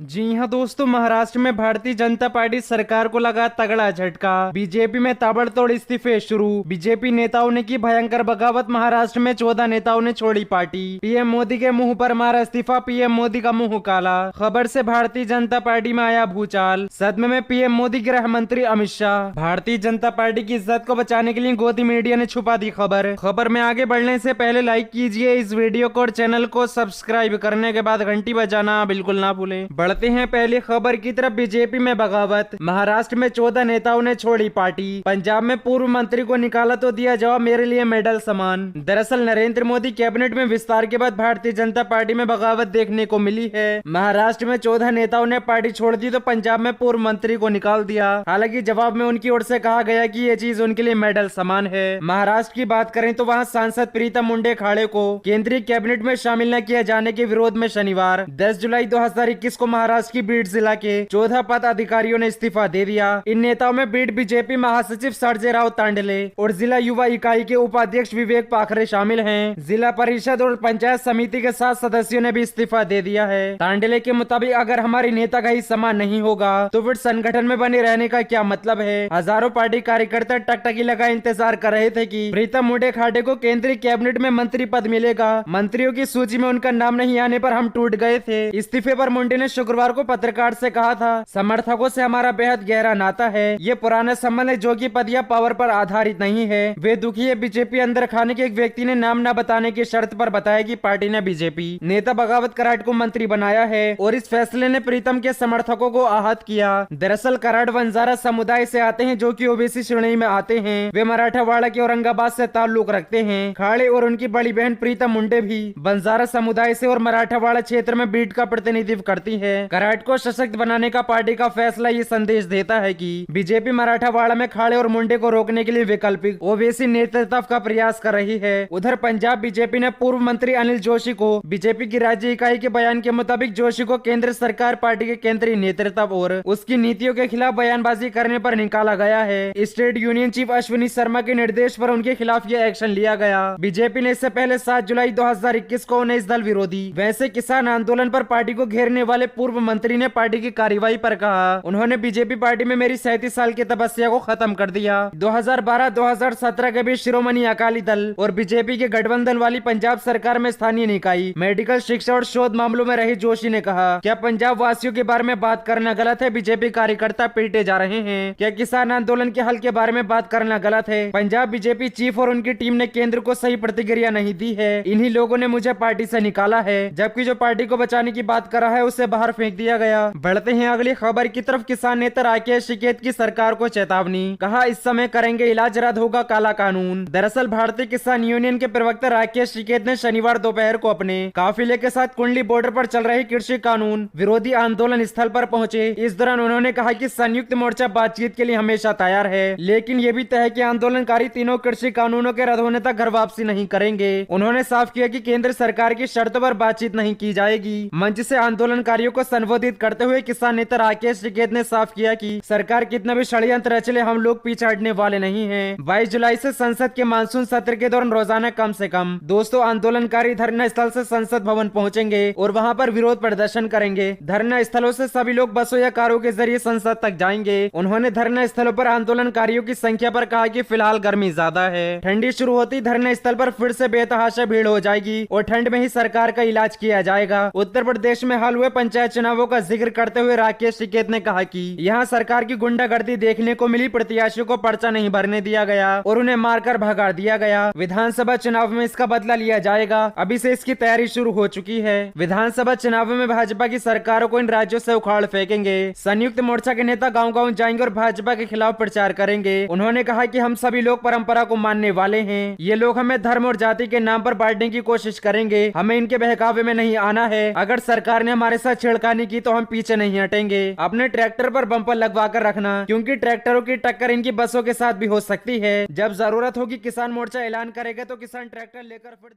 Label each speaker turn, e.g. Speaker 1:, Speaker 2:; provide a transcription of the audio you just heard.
Speaker 1: जी हाँ दोस्तों, महाराष्ट्र में भारतीय जनता पार्टी सरकार को लगा तगड़ा झटका। बीजेपी में ताबड़तोड़ इस्तीफे शुरू। बीजेपी नेताओं ने की भयंकर बगावत। महाराष्ट्र में 14 नेताओं ने छोड़ी पार्टी। पीएम मोदी के मुंह पर मारा इस्तीफा। पीएम मोदी का मुंह काला। खबर से भारतीय जनता पार्टी में आया भूचाल। सदमे में पीएम मोदी, गृह मंत्री अमित शाह। भारतीय जनता पार्टी की इज्जत को बचाने के लिए गोदी मीडिया ने छुपा दी खबर में आगे बढ़ने से पहले लाइक कीजिए इस वीडियो को और चैनल को सब्सक्राइब करने के बाद घंटी बजाना बिल्कुल ना भूलें। बढ़ते हैं पहली खबर की तरफ। बीजेपी में बगावत। महाराष्ट्र में 14 नेताओं ने छोड़ी पार्टी। पंजाब में पूर्व मंत्री को निकाला तो दिया जवाब, मेरे लिए मेडल समान। दरअसल नरेंद्र मोदी कैबिनेट में विस्तार के बाद भारतीय जनता पार्टी में बगावत देखने को मिली है। महाराष्ट्र में 14 नेताओं ने पार्टी छोड़ दी तो पंजाब में पूर्व मंत्री को निकाल दिया। हालांकि जवाब में उनकी ओर से कहा गया कि ये चीज उनके लिए मेडल समान है। महाराष्ट्र की बात करें तो वहाँ सांसद प्रीतम मुंडे खाड़े को केंद्रीय कैबिनेट में शामिल न किया जाने के विरोध में शनिवार 10 जुलाई 2021 को महाराष्ट्र की बीड जिला के 14 पद अधिकारियों ने इस्तीफा दे दिया। इन नेताओं में बीड बीजेपी महासचिव संजय राव तांडले और जिला युवा इकाई के उपाध्यक्ष विवेक पाखरे शामिल हैं। जिला परिषद और पंचायत समिति के 7 सदस्यों ने भी इस्तीफा दे दिया है। तांडले के मुताबिक अगर हमारी नेता का ही सम्मान नहीं होगा तो फिर संगठन में बने रहने का क्या मतलब है। हजारों पार्टी कार्यकर्ता टकटकी लगाए इंतजार कर रहे थे कि प्रीतम मुंडे खाड़े को केंद्रीय कैबिनेट में मंत्री पद मिलेगा। मंत्रियों की सूची में उनका नाम नहीं आने पर हम टूट गए थे। इस्तीफे पर मुंडे ने शुक्रवार को पत्रकार से कहा था, समर्थकों से हमारा बेहद गहरा नाता है। ये पुराना संबंध है जो कि पद या पावर पर आधारित नहीं है। वे दुखी है। बीजेपी अंदर खाने के एक व्यक्ति ने नाम न बताने की शर्त पर बताया कि पार्टी ने बीजेपी नेता बगावत कराड़ को मंत्री बनाया है और इस फैसले ने प्रीतम के समर्थकों को आहत किया। दरअसल कराड़ बंजारा समुदाय से आते हैं जो कि ओबीसी श्रेणी में आते हैं। वे मराठावाड़ा के औरंगाबाद से ताल्लुक रखते हैं। खाड़े और उनकी बड़ी बहन प्रीतम मुंडे भी बंजारा समुदाय से और मराठावाड़ा क्षेत्र में बीड का प्रतिनिधित्व करती है। कराड़ को सशक्त बनाने का पार्टी का फैसला ये संदेश देता है कि बीजेपी मराठावाड़ा में खाड़े और मुंडे को रोकने के लिए वैकल्पिक ओबीसी नेतृत्व का प्रयास कर रही है। उधर पंजाब बीजेपी ने पूर्व मंत्री अनिल जोशी को बीजेपी की राज्य इकाई के बयान के मुताबिक जोशी को केंद्र सरकार पार्टी के केंद्रीय नेतृत्व और उसकी नीतियों के खिलाफ बयानबाजी करने पर निकाला गया है। State union chief Ashwini Sharma के निर्देश पर उनके खिलाफ यह एक्शन लिया गया। बीजेपी ने इससे पहले 7 जुलाई 2021 को उन्हें इस दल विरोधी वैसे किसान आंदोलन पर पार्टी को घेरने वाले पूर्व मंत्री ने पार्टी की कार्रवाई पर कहा, उन्होंने बीजेपी पार्टी में मेरी 37 साल की तपस्या को खत्म कर दिया। 2012-2017 के बीच शिरोमणि अकाली दल और बीजेपी के गठबंधन वाली पंजाब सरकार में स्थानीय निकाय मेडिकल शिक्षा और शोध मामलों में रही जोशी ने कहा, क्या पंजाब वासियों के बारे में बात करना गलत है? बीजेपी कार्यकर्ता पीटे जा रहे हैं। क्या किसान आंदोलन के हल के बारे में बात करना गलत है? पंजाब बीजेपी चीफ और उनकी टीम ने केंद्र को सही प्रतिक्रिया नहीं दी है। इन्हीं लोगों ने मुझे पार्टी से निकाला है, जबकि जो पार्टी को बचाने की बात कर रहा है उसे बाहर फेंक दिया गया। बढ़ते हैं अगली खबर की तरफ। किसान नेता राकेश टिकैत की सरकार को चेतावनी, कहा इस समय करेंगे इलाज, रद्द होगा काला कानून। दरअसल भारतीय किसान यूनियन के प्रवक्ता राकेश टिकैत ने शनिवार दोपहर को अपने काफिले के साथ कुंडली बॉर्डर पर चल रहे कृषि कानून विरोधी आंदोलन स्थल पर पहुंचे। इस दौरान उन्होंने कहा कि संयुक्त मोर्चा बातचीत के लिए हमेशा तैयार है, लेकिन ये भी तय है कि आंदोलनकारी तीनों कृषि कानूनों के रद्द होने तक घर वापसी नहीं करेंगे। उन्होंने साफ किया कि केंद्र सरकार की शर्तों पर बातचीत नहीं की जाएगी। मंच से आंदोलनकारियों को संबोधित करते हुए किसान नेता राकेश टिकैत ने साफ किया कि सरकार कितना भी षड्यंत्र रच ले, हम लोग पीछे हटने वाले नहीं हैं। 22 जुलाई से संसद के मानसून सत्र के दौरान रोजाना कम से कम 200 आंदोलनकारी धरना स्थल से संसद भवन पहुंचेंगे और वहां पर विरोध प्रदर्शन करेंगे। धरना स्थलों से सभी लोग बसों या कारों के जरिए संसद तक जाएंगे। उन्होंने धरना स्थलों पर आंदोलनकारियों की संख्या पर कहा कि फिलहाल गर्मी ज्यादा है, ठंडी शुरू होती धरना स्थल पर फिर से बेतहाशा भीड़ हो जाएगी और ठंड में ही सरकार का इलाज किया जाएगा। उत्तर प्रदेश में हाल हुए पंचायत चुनावों का जिक्र करते हुए राकेश टिकैत ने कहा कि यहाँ सरकार की गुंडागर्दी देखने को मिली, प्रत्याशियों को पर्चा नहीं भरने दिया गया और उन्हें मारकर भगा दिया गया। विधानसभा चुनाव में इसका बदला लिया जाएगा, अभी से इसकी तैयारी शुरू हो चुकी है। विधानसभा चुनाव में भाजपा की सरकारों को इन राज्यों से उखाड़ फेंकेंगे। संयुक्त मोर्चा के नेता गाँव-गाँव जाएंगे और भाजपा के खिलाफ प्रचार करेंगे। उन्होंने कहा कि हम सभी लोग परंपरा को मानने वाले हैं, ये लोग हमें धर्म और जाति के नाम पर बांटने की कोशिश करेंगे, हमें इनके बहकावे में नहीं आना है। अगर सरकार ने हमारे साथ छेड़खानी की तो हम पीछे नहीं हटेंगे। अपने ट्रैक्टर पर बम्पर लगवा कर रखना, क्योंकि ट्रैक्टरों की टक्कर इनकी बसों के साथ भी हो सकती है। जब जरूरत होगी किसान मोर्चा ऐलान करेगा तो किसान ट्रैक्टर लेकर फिर